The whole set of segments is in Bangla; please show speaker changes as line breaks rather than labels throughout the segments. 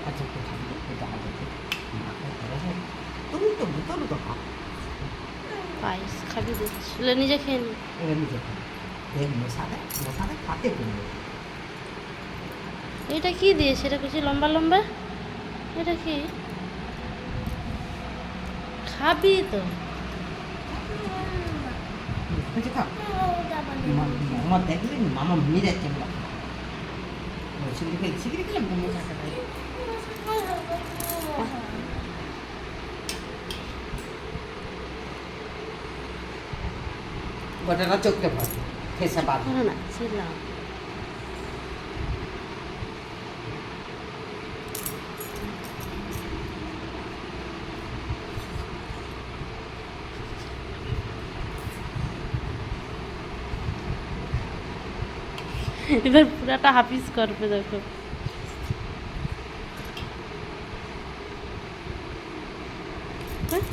আচ্ছা একটু থাকবে এটা আগে মাথায় ধরে হোক তুমি তো ভিতরে তো খাও
পায়েস খাবি দিচ্ছি নিজে খেয়ে নি।
এবার নিজে খাও দেখ মশারে পাতে করবে
এটা কি দিয়ে সেটা কিছু লম্বা লম্বা এটা কি খাবি তো
বুঝে খাও মামা দেখলে মামা মেয়ে যাচ্ছে সিগড়ি খেলে মশা খাই গোটাটা চোখতে পারবে ফেসে বাদ
না ছিলাম এবার পুরাটা হাফিজ করবে দেখো হ্যাঁ?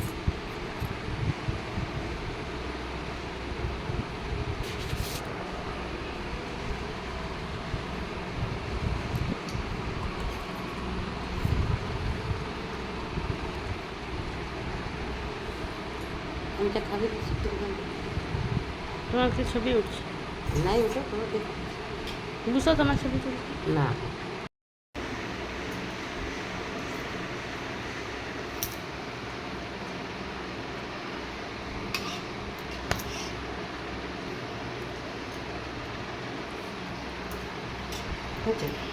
ওইটা খাবে
তোমার কি ছবি উঠছে
নাই ওটা তোমাকে
বুঝছো তোমার ছবি তুলছে
না হচ্ছে